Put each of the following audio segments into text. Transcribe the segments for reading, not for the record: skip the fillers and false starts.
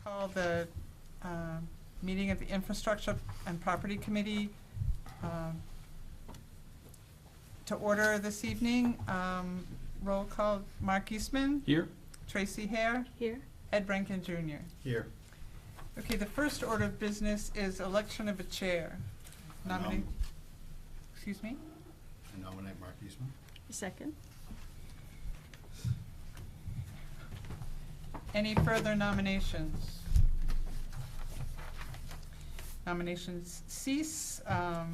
call the meeting of the Infrastructure and Property Committee to order this evening. Roll call, Mark Eastman. Here. Tracy Hare. Here. Ed Rankin Jr. Here. Okay, the first order of business is election of a chair. Nominate, excuse me? I nominate Mark Eastman. Second. Any further nominations? Nominations cease. Could I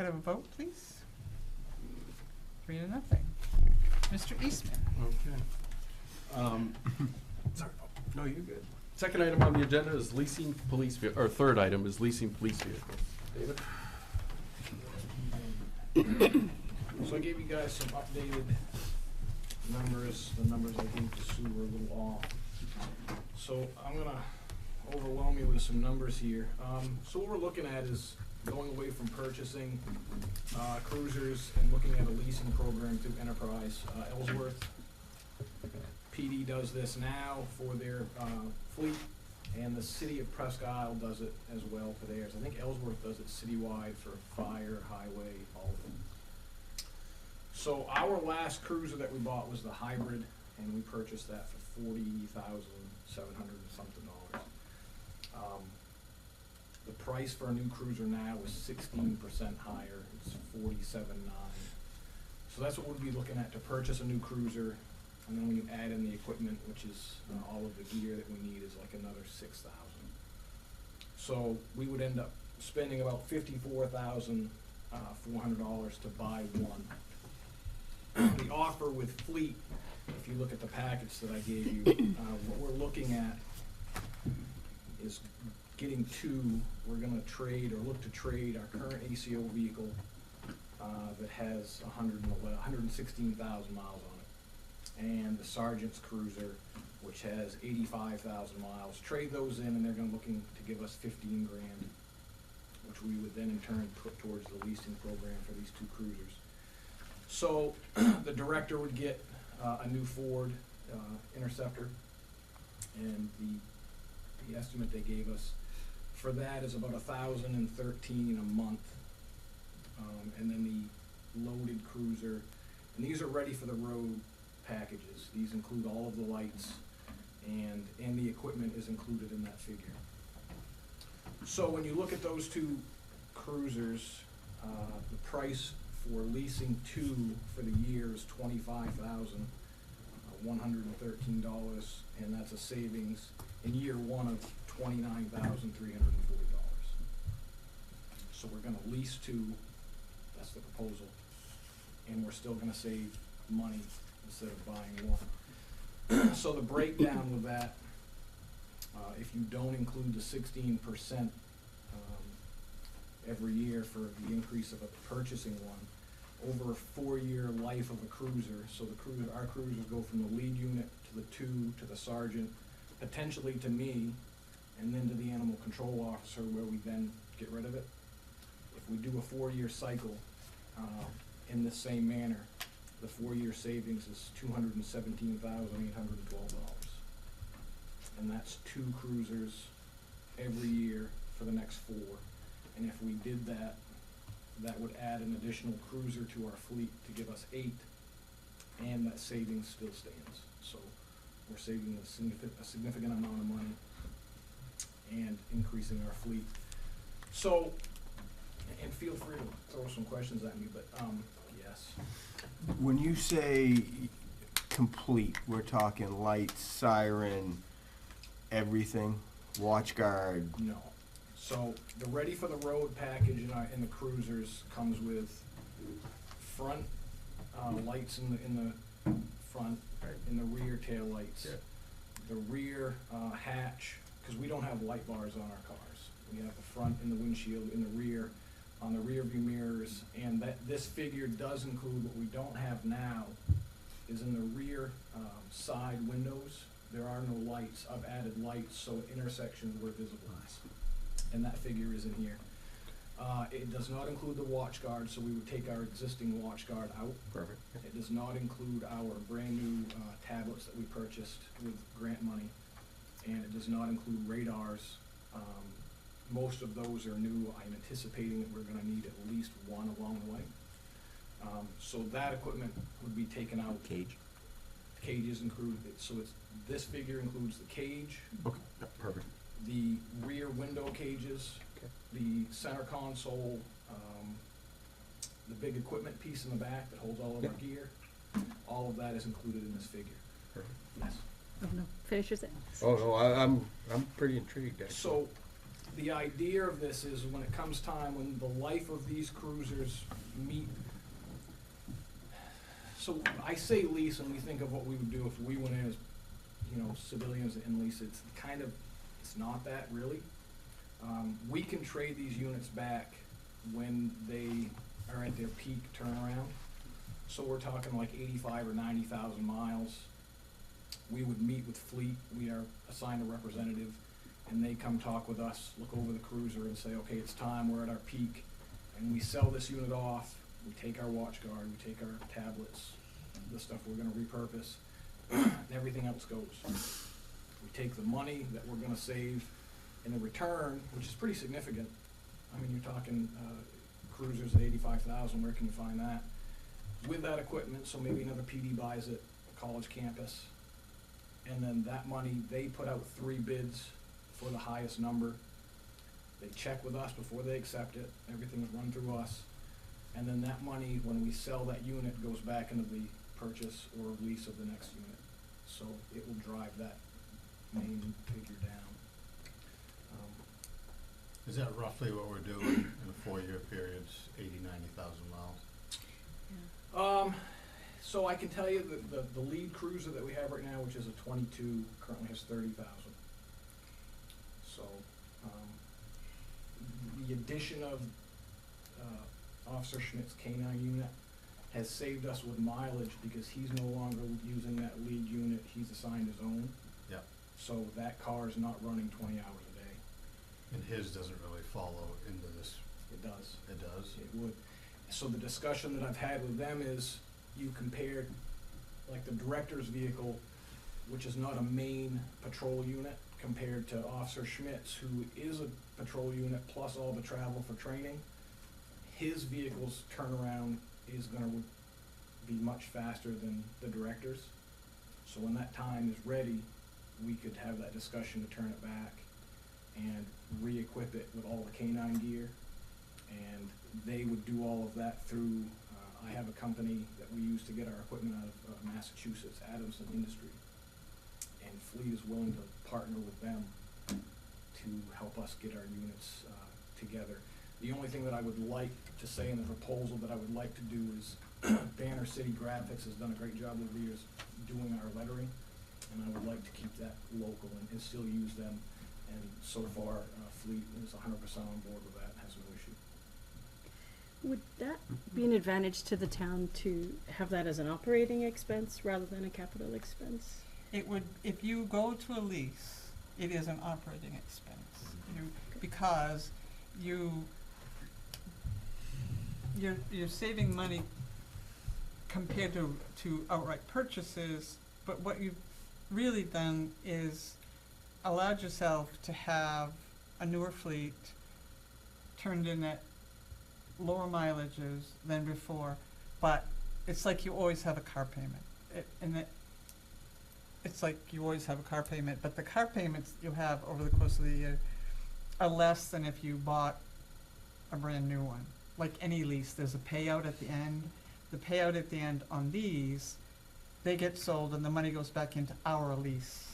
have a vote, please? 3-0. Mr. Eastman. Okay. Sorry. No, you're good. Second item on the agenda is leasing police or third item is leasing police vehicles. David? So I gave you guys some updated numbers. The numbers I gave to Sue were a little off. So I'm gonna overwhelm you with some numbers here. So what we're looking at is going away from purchasing cruisers and looking at a leasing program through Enterprise. Ellsworth PD does this now for their fleet, and the city of Presque Isle does it as well for theirs. I think Ellsworth does it citywide for fire, highway, all of them. So our last cruiser that we bought was the hybrid, and we purchased that for $40,700 and something dollars. The price for a new cruiser now is 16% higher. It's $47,900. So that's what we'll be looking at to purchase a new cruiser. And then when you add in the equipment, which is all of the gear that we need, is like another $6,000. So we would end up spending about $54,400 to buy one. The offer with Fleet, if you look at the package that I gave you, what we're looking at is getting two. We're going to trade or look to trade our current ACO vehicle that has 116,000 miles on it, and the Sergeant's Cruiser, which has 85,000 miles. Trade those in, and they're going to looking to give us $15,000, which we would then in turn put towards the leasing program for these two cruisers. So the director would get a new Ford Interceptor, and the estimate they gave us for that is about $1,013 a month, and then the loaded cruiser, and these are ready for the road packages. These include all of the lights, and the equipment is included in that figure. So when you look at those two cruisers, the price for leasing two for the year is $25,113, and that's a savings in year one of $29,340. So we're gonna lease two, that's the proposal, and we're still gonna save money instead of buying one. So the breakdown with that, if you don't include the 16% every year for the increase of purchasing one, over a 4-year life of a cruiser, so our cruisers go from the lead unit to the two, to the sergeant, potentially to me, and then to the animal control officer, where we then get rid of it. If we do a 4-year cycle in the same manner, the 4-year savings is $217,812. And that's two cruisers every year for the next 4. And if we did that, that would add an additional cruiser to our fleet to give us 8, and that savings still stands. So we're saving a significant amount of money and increasing our fleet. So, and feel free to throw some questions at me, but yes. When you say complete, we're talking lights, siren, everything, watch guard? No. So the ready for the road package in the cruisers comes with front lights in the front, in the rear tail lights, the rear hatch, because we don't have light bars on our cars. We have the front in the windshield, in the rear, on the rear view mirrors, and this figure does include what we don't have now is in the rear side windows. There are no lights. I've added lights so intersections were visible. And that figure is in here. It does not include the watch guard, so we would take our existing watch guard out. Perfect. It does not include our brand new tablets that we purchased with grant money. and it does not include radars. Most of those are new. I'm anticipating that we're gonna need at least one along the way. So that equipment would be taken out. Cage. Cages included, so it's, this figure includes the cage, Okay, yeah, perfect. the rear window cages, Okay. the center console, the big equipment piece in the back that holds all of our gear. All of that is included in this figure. Perfect. Yes. Oh, no, finish your sentence. Oh, no, I'm pretty intrigued, actually. So, the idea of this is when it comes time, when the life of these cruisers meet. So I say lease and we think of what we would do if we went in as, civilians and lease it. It's kind of, it's not that really. We can trade these units back when they are at their peak turnaround. So we're talking like 85 or 90,000 miles. We would meet with fleet, we are assigned a representative, and they come talk with us, look over the cruiser and say, okay, it's time, we're at our peak. And we sell this unit off, we take our watch guard, we take our tablets, the stuff we're gonna repurpose, and everything else goes. We take the money that we're gonna save in the return, which is pretty significant. I mean, you're talking, cruisers at 85,000, where can you find that? With that equipment, so maybe another PD buys it, a college campus, and then that money, they put out 3 bids for the highest number. They check with us before they accept it, everything is run through us. And then that money, when we sell that unit, goes back into the purchase or lease of the next unit. So it will drive that main figure down. Is that roughly what we're doing in a 4-year period, 90,000 miles? So I can tell you that the lead cruiser that we have right now, which is a 22, currently has 30,000. So, the addition of, Officer Schmidt's K-9 unit has saved us with mileage because he's no longer using that lead unit, he's assigned his own. Yep. So that car is not running 20 hours a day. And his doesn't really follow into this. It does. It does? It would. So the discussion that I've had with them is, you compare, like the director's vehicle, which is not a main patrol unit, compared to Officer Schmidt's, who is a patrol unit plus all the travel for training. His vehicle's turnaround is gonna be much faster than the director's. So when that time is ready, we could have that discussion to turn it back and re-equip it with all the K-9 gear. And they would do all of that through, I have a company that we use to get our equipment out of Massachusetts, Adamson Industry. And Fleet is willing to partner with them to help us get our units together. The only thing that I would like to say in the proposal that I would like to do is Banner City Graphics has done a great job over the years doing our lettering, and I would like to keep that local and still use them. And so far, Fleet is 100% on board with that and has no issue. Would that be an advantage to the town to have that as an operating expense rather than a capital expense? It would, if you go to a lease, it is an operating expense, because you're saving money compared to outright purchases, but what you've really done is allowed yourself to have a newer fleet turned in at lower mileages than before, but it's like you always have a car payment. It's like you always have a car payment, but the car payments you have over the course of the year are less than if you bought a brand new one. Like any lease, there's a payout at the end. The payout at the end on these, they get sold and the money goes back into our lease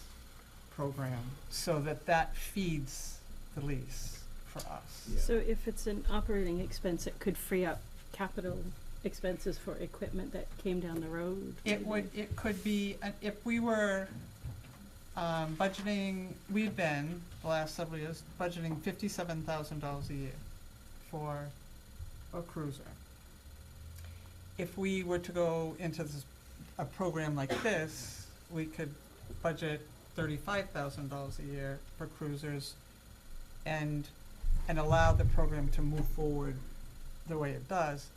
program, so that feeds the lease for us. Yeah. So if it's an operating expense, it could free up capital expenses for equipment that came down the road? It could be, if we were budgeting, we've been, the last several years, budgeting $57,000 a year for a cruiser. If we were to go into a program like this, we could budget $35,000 a year for cruisers and allow the program to move forward the way it does.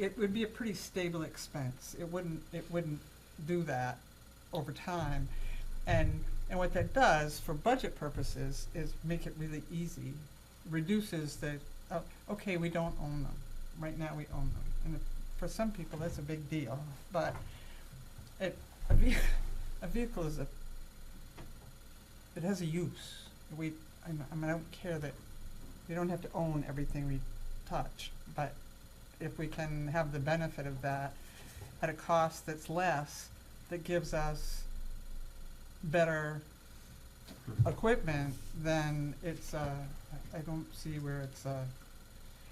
It would be a pretty stable expense. It wouldn't do that over time. And And what that does for budget purposes is make it really easy, reduces the, okay, we don't own them. Right now, we own them. And for some people, that's a big deal, but a vehicle is it has a use. I mean, I don't care that we don't have to own everything we touch, but if we can have the benefit of that at a cost that's less, that gives us better equipment, then it's, I don't see where it's,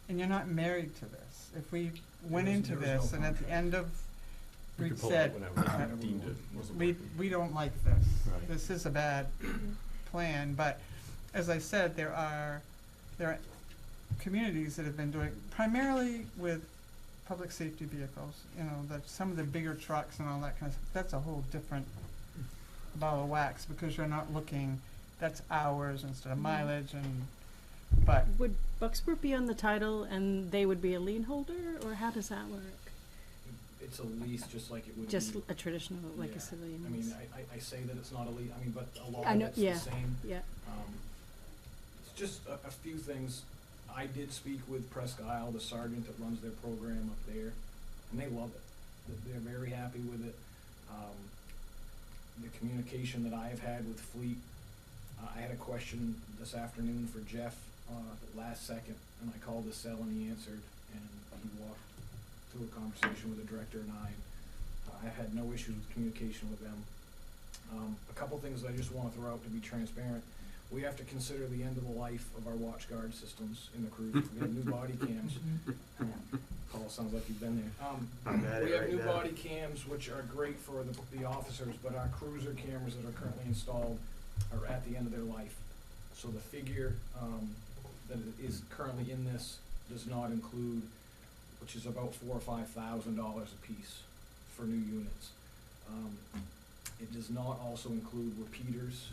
and you're not married to this. If we went into There was this no and at the end of, We we could pull said, it whenever we deemed it wasn't working. we don't like this. Right. This is a bad plan, but as I said, there are communities that have been doing, primarily with public safety vehicles, you know, some of the bigger trucks and all that kind of stuff, that's a whole different ball of wax, because you're not looking, that's hours instead of mileage but Would Bucksport be on the title and they would be a lien holder, or how does that work? It's a lease, just like it would be. Just a traditional, like Yeah. a civilian I mean, lease? I say that it's not a lease, I mean, but a lot I of know- it's yeah. the same. Yeah, It's just a few things. I did speak with Presque Isle, the sergeant that runs their program up there, and they love it. They're very happy with it. The communication that I have had with Fleet, I had a question this afternoon for Jeff, last second, and I called the cell and he answered, and he walked through a conversation with the director and I've had no issues with communication with them. A couple things I just wanna throw out to be transparent. We have to consider the end of the life of our watch guard systems in the cruiser. We have new body cams. Paul, sounds like you've been there. I'm at We it have right new now. body cams, which are great for the officers, but our cruiser cameras that are currently installed are at the end of their life. So the figure, that is currently in this does not include, which is about $4,000 or $5,000 a piece for new units. It does not also include repeaters.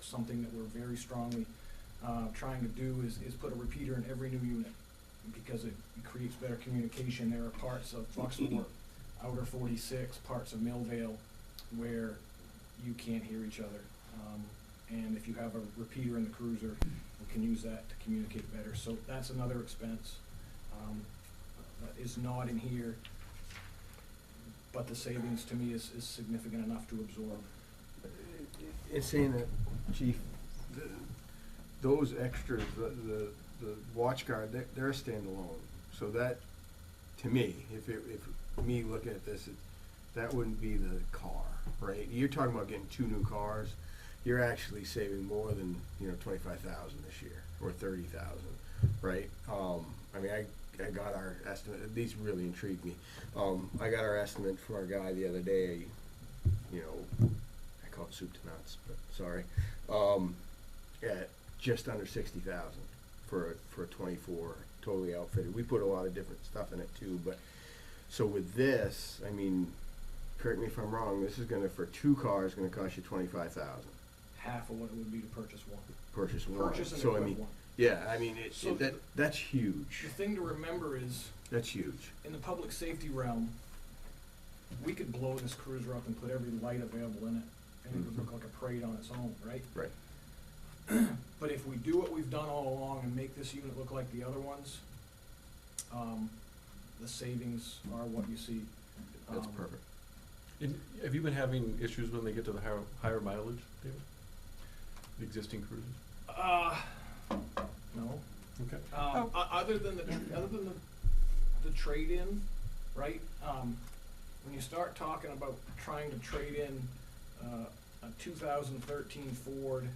Something that we're very strongly trying to do is put a repeater in every new unit, because it creates better communication. There are parts of Bucksport, Outer 46, parts of Millvale, where you can't hear each other. And if you have a repeater in the cruiser, we can use that to communicate better. So that's another expense that is not in here, but the savings to me is significant enough to absorb. In saying that, Chief, those extras, the watch guard, they're a standalone. So that, to me, if me looking at this, that wouldn't be the car, right? You're talking about getting 2 new cars. You're actually saving more than, $25,000 this year, or $30,000, right? I mean, I got our estimate. These really intrigued me. I got our estimate from our guy the other day. I call it soup to nuts, but sorry. At just under 60,000 for a 24 totally outfitted. We put a lot of different stuff in it too, but so with this, I mean, correct me if I'm wrong. This is for 2 cars going to cost you 25,000. Half of what it would be to purchase one. Purchase one. Purchase and So I equip mean, one. yeah, I mean So that's huge. The thing to remember is, That's huge. in the public safety realm, we could blow this cruiser up and put every light available in it, and it would look like a parade on its own, right? Right. But if we do what we've done all along and make this unit look like the other ones, the savings are what you see. That's perfect. Have you been having issues when they get to the higher mileage, David? The existing cruisers? No. Okay. Other than the trade-in, right? When you start talking about trying to trade in a 2013 Ford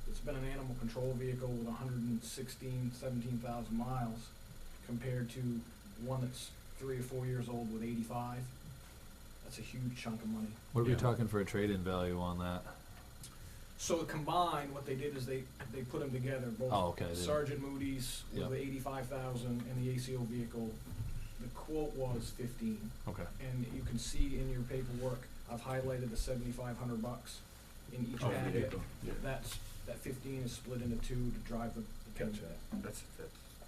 that's been an animal control vehicle with 17,000 miles, compared to one that's 3 or 4 years old with 85, that's a huge chunk of money. What are we Yeah. talking for a trade-in value on that? So combined, what they did is they put them together, both Oh, okay, they- Sergeant Moody's with Yep. the 85,000 and the ACO vehicle. The quote was 15, Okay. and you can see in your paperwork, I've highlighted the $7,500 in each Oh, packet. vehicle, yeah. That 15 is split into 2 to drive the payment.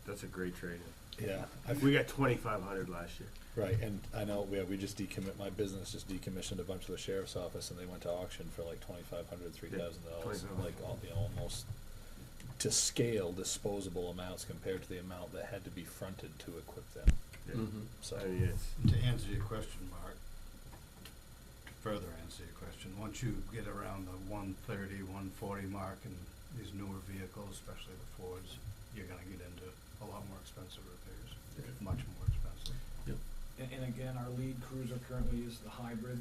That's a great trade-in. Yeah, We got 2,500 last year. right, and I know, we just my business just decommissioned a bunch of the sheriff's office, and they went to auction for like $2,500, $3,000, like, almost to scale disposable amounts compared to the amount that had to be fronted to equip them, Yeah. Mhm. so. I mean, it's, To answer your question, Mark, to further answer your question, once you get around the 130, 140 mark in these newer vehicles, especially the Fords, you're gonna get into a lot more expensive repairs, much more expensive. And again, our lead cruiser currently is the hybrid.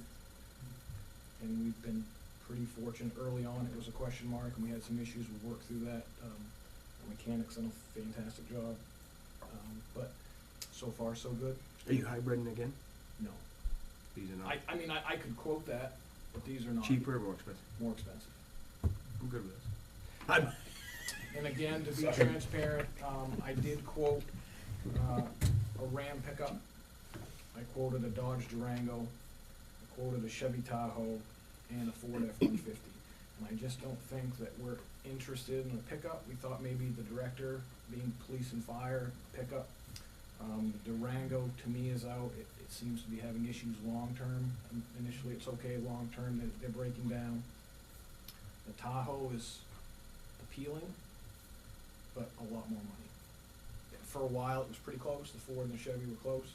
And we've been pretty fortunate. Early on, it was a question mark, and we had some issues. We worked through that. The mechanics done a fantastic job. But so far, so good. are you hybriding again? No. These are not I mean, I could quote that, but these are not. cheaper or more expensive? More expensive. I'm good with this. I'm, And again, to be transparent, I did quote a Ram pickup. I quoted a Dodge Durango, I quoted a Chevy Tahoe, and a Ford F-150. And I just don't think that we're interested in a pickup. We thought maybe the director, being police and fire, pickup. Durango, to me, is out. It seems to be having issues long-term. Initially, it's okay, long-term, they're breaking down. The Tahoe is appealing, but a lot more money. For a while, it was pretty close, the Ford and the Chevy were close,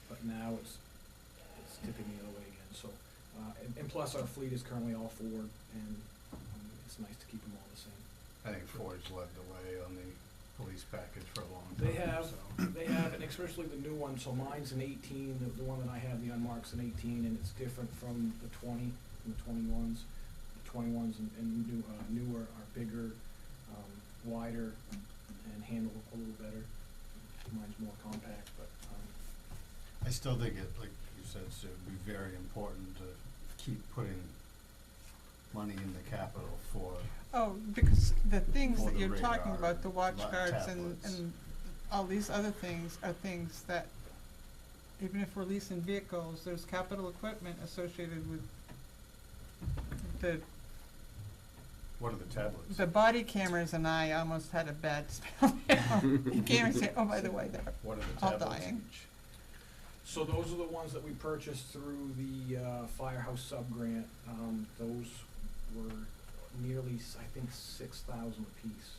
but now it's tipping the other way again, so. And plus, our fleet is currently all Ford, and it's nice to keep them all the same. I think Ford's led the way on the police package for a long time. They have, and especially the new one, so mine's an 18, the one that I have, the unmarked's an 18, and it's different from the 20, and the 21s. The 21s and newer are bigger, wider, and handle a little better. Mine's more compact, but, I still think it, like you said, Sue, it'd be very important to keep putting money in the capital for, Oh, because the things For that the you're talking radar, about, the watch guards and, tablets. and all these other things are things that, even if we're leasing vehicles, there's capital equipment associated with the, what are the tablets? the body cameras, and I almost had a bad spell. You can't even say, oh, by the way, they're What are the all tablets dying. each? so those are the ones that we purchased through the, Firehouse sub-grant. Those were nearly, I think, 6,000 apiece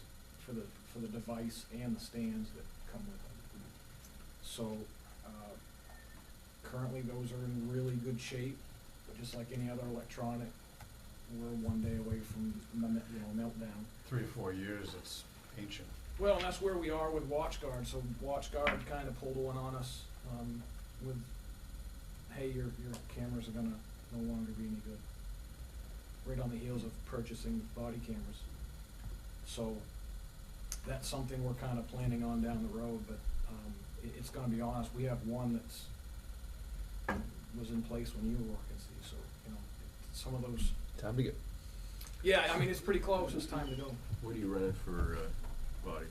for the device and the stands that come with them. So, currently those are in really good shape, but just like any other electronic, we're one day away from, meltdown. 3 or 4 years, it's ancient. Well, and that's where we are with WatchGuard. So WatchGuard kind of pulled one on us, with, hey, your cameras are gonna no longer be any good. Right on the heels of purchasing body cameras. So that's something we're kind of planning on down the road, but, it's gonna be honest, we have one was in place when you were working, Steve, so, some of those, Time to get. yeah, I mean, it's pretty close, it's time to go. what are you running for, bodies?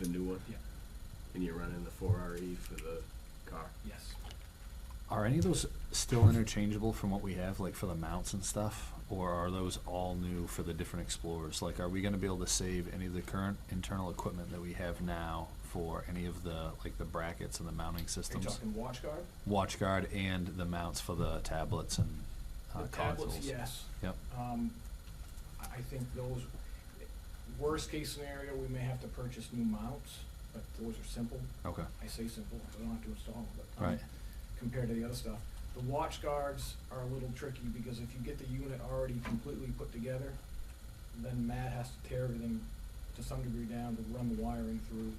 The new one? Yeah. And you're running the 4RE for the car? Yes. Are any of those still interchangeable from what we have, like for the mounts and stuff? Or are those all new for the different Explorers? Like, are we gonna be able to save any of the current internal equipment that we have now for any of the, like the brackets and the mounting Are you systems? talking WatchGuard? WatchGuard and the mounts for the tablets and The consoles? tablets, yes. Yep. I think those, worst case scenario, we may have to purchase new mounts, but those are simple. Okay, I say simple, because I don't have to install them, but, right. compared to the other stuff. The watch guards are a little tricky, because if you get the unit already completely put together, then Matt has to tear everything to some degree down to run the wiring through.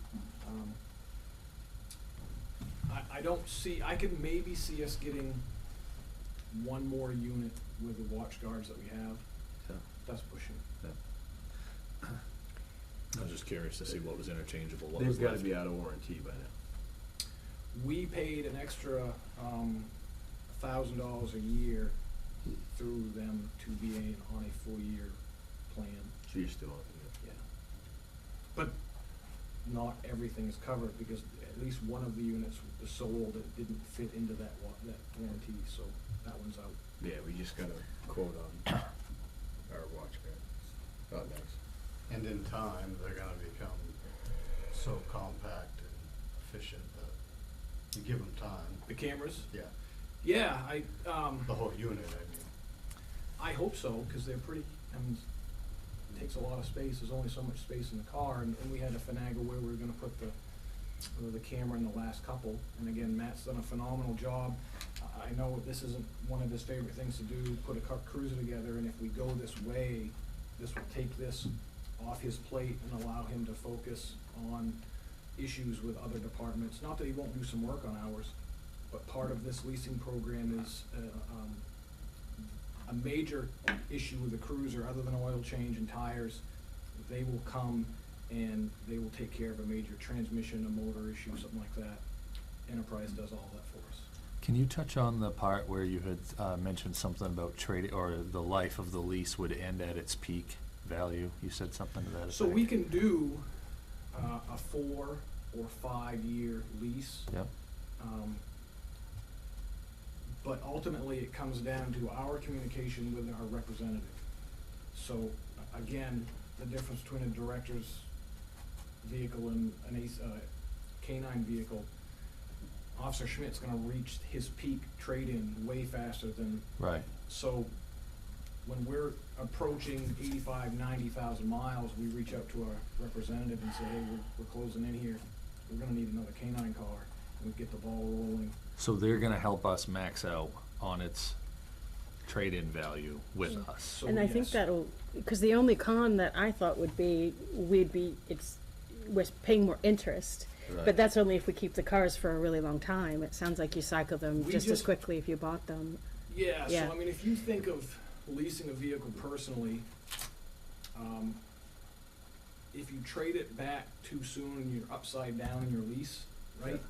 I don't see, I could maybe see us getting one more unit with the watch guards that we have. Yeah. That's pushing. I was just curious to see what was interchangeable, what They've was gotta left. be out of warranty by now. We paid an extra, $1,000 a year through them to be on a 4-year plan. So you're still on it. Yeah. But not everything is covered, because at least one of the units was so old that it didn't fit into that warranty, so that one's out. Yeah, we just got a quote on our watch guard. Oh, nice. And in time, they're gonna become so compact and efficient, you give them time, The cameras? yeah, Yeah, the whole unit, I mean. I hope so, because they're pretty, I mean, it takes a lot of space, there's only so much space in the car, and we had to finagle where we were gonna put the camera in the last couple, and again, Matt's done a phenomenal job. I know this isn't one of his favorite things to do, put a cruiser together, and if we go this way, this will take this off his plate and allow him to focus on issues with other departments. Not that he won't do some work on ours, but part of this leasing program is, a major issue with the cruiser, other than oil change and tires, they will come and they will take care of a major transmission, a motor issue, something like that. Enterprise does all that for us. Can you touch on the part where you had mentioned something about trading, or the life of the lease would end at its peak value? You said something to that effect. So we can do a 4 or 5 year lease. Yep. But ultimately, it comes down to our communication with our representative. So, again, the difference between a director's vehicle and an K-9 vehicle, Officer Schmidt's gonna reach his peak trade-in way faster than, Right. so when we're approaching 85, 90,000 miles, we reach out to our representative and say, hey, we're closing in here, we're gonna need another K-9 car, and we get the ball rolling. So they're gonna help us max out on its trade-in value with us. So, And I think yes. that'll, because the only con that I thought would be, we're paying more interest. Right. But that's only if we keep the cars for a really long time. It sounds like you cycle them We just as just- quickly if you bought them. Yeah, Yeah. so I mean, if you think of leasing a vehicle personally, if you trade it back too soon and you're upside down in your lease, right?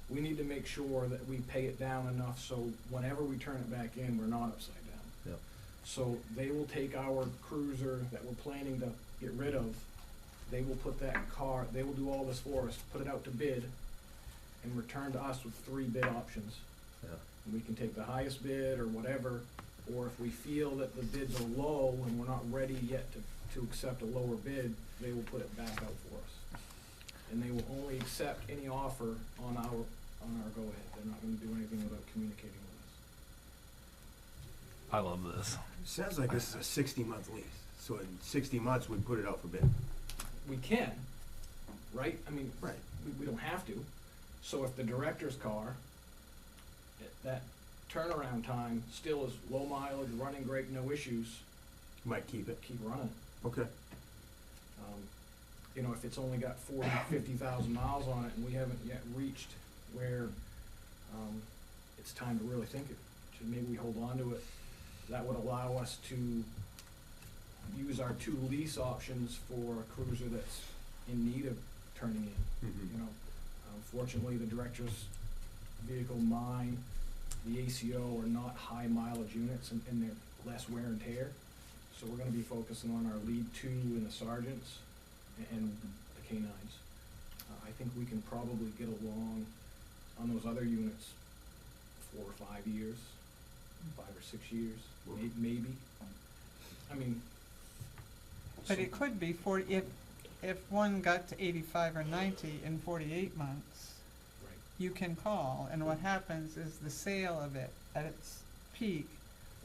We need to make sure that we pay it down enough so whenever we turn it back in, we're not upside down. Yep. So they will take our cruiser that we're planning to get rid of, they will put that car, they will do all this for us, put it out to bid, and return to us with 3 bid options. Yeah. And we can take the highest bid or whatever, or if we feel that the bids are low and we're not ready yet to accept a lower bid, they will put it back out for us. And they will only accept any offer on our go-ahead. They're not gonna do anything without communicating with us. I love this. Sounds like this is a 60-month lease, so in 60 months, we'd put it out for bid. We can, right? I mean, Right. we don't have to. So if the director's car, that turnaround time still is low mileage, running great, no issues, Might keep it. keep running. Okay. You know, if it's only got 40, 50,000 miles on it and we haven't yet reached where, it's time to really think it, should maybe we hold on to it. That would allow us to use our 2 lease options for a cruiser that's in need of turning in. Mhm. You know, fortunately, the director's vehicle, mine, the ACO are not high mileage units and they're less wear and tear. So we're gonna be focusing on our lead 2 and the sergeants and the K-9s. I think we can probably get along on those other units 4 or 5 years, 5 or 6 years, maybe. I mean. But so- it could be if one got to 85 or 90 in 48 months, Right. you can call, and what happens is the sale of it at its peak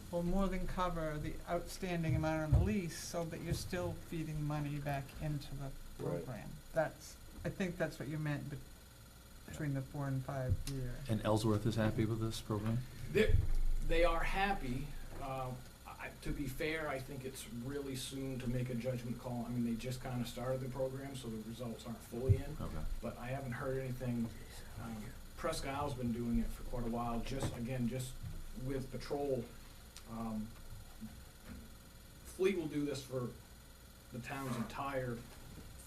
will more than cover the outstanding amount on the lease, so that you're still feeding money back into the Right. program. I think that's what you meant between the 4 and 5 year. And Ellsworth is happy with this program? They are happy. To be fair, I think it's really soon to make a judgment call. I mean, they just kind of started the program, so the results aren't fully in. Okay. But I haven't heard anything. Presque Isle's been doing it for quite a while, just with patrol. Fleet will do this for the town's entire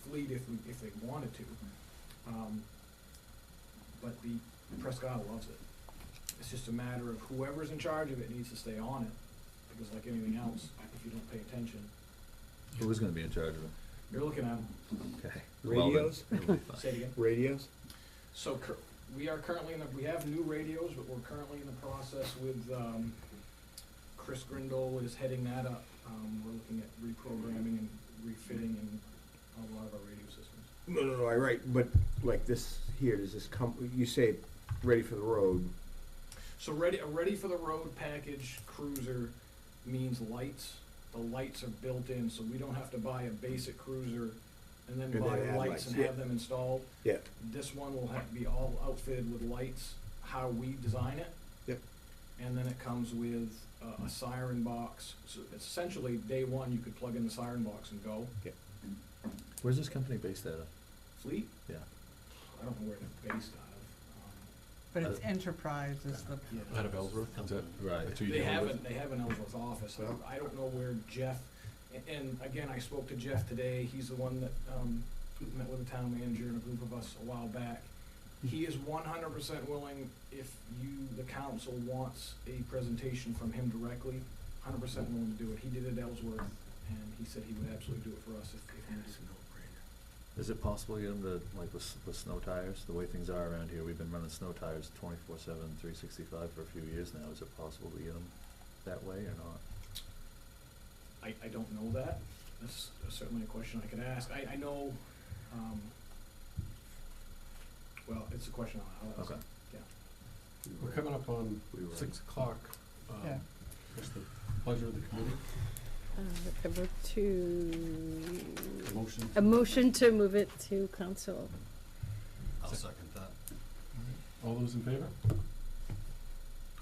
fleet if they wanted to. But the Presque Isle loves it. It's just a matter of whoever's in charge of it needs to stay on it, because like anything else, if you don't pay attention, Who's gonna be in charge of it? you're looking at them. Okay. Radios? Say it again. Radios? So we are currently we have new radios, but we're currently in the process with, Chris Grindle is heading that up. We're looking at reprogramming and refitting and a lot of our radio systems. No, I right, but like this here, does this come, you say ready for the road, So a ready for the road package cruiser means lights. The lights are built in, so we don't have to buy a basic cruiser and then And then buy add lights lights, and yeah. have them installed. yeah, This one will be all outfitted with lights, how we design it. Yep. And then it comes with a siren box. So essentially, day one, you could plug in the siren box and go. Where's this company based out of? Fleet, Yeah. I don't know where they're based out But it's enterprise is the, of. Out of Ellsworth, is that? Right. That's who you They deal with? have an Ellsworth office. I don't know where Jeff, and again, I spoke to Jeff today. He's the one that, met with the town manager and a group of us a while back. He is 100% willing, if you, the council, wants a presentation from him directly, 100% willing to do it. He did it at Ellsworth, and he said he would absolutely do it for us if needed. Is it possible to get them to, like with snow tires, the way things are around here, we've been running snow tires 24/7, 365 for a few years now, is it possible to get them that way or not? I don't know that. That's certainly a question I could ask. I know, well, it's a question I'll ask. Okay. Yeah. We're coming up on We were- 6:00. Yeah. What's the pleasure of the committee? I vote to, Motion? a motion to move it to council. I'll second that. All those in favor?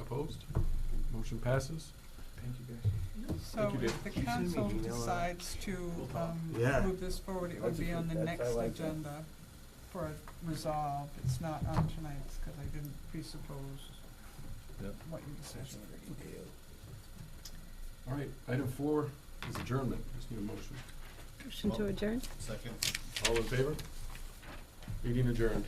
Opposed? Motion passes. Thank you, guys. so you, if the Dave. council Send me an email, decides to, Yeah. move this forward, it would That's a be good- on the that's- I next like that. agenda for a resolve. It's not on tonight's, cause I didn't presuppose Yep. what your decision would be. All right, item 4 is adjournment. Just need a motion. Motion to adjourn? Second. All in favor? Meeting adjourned.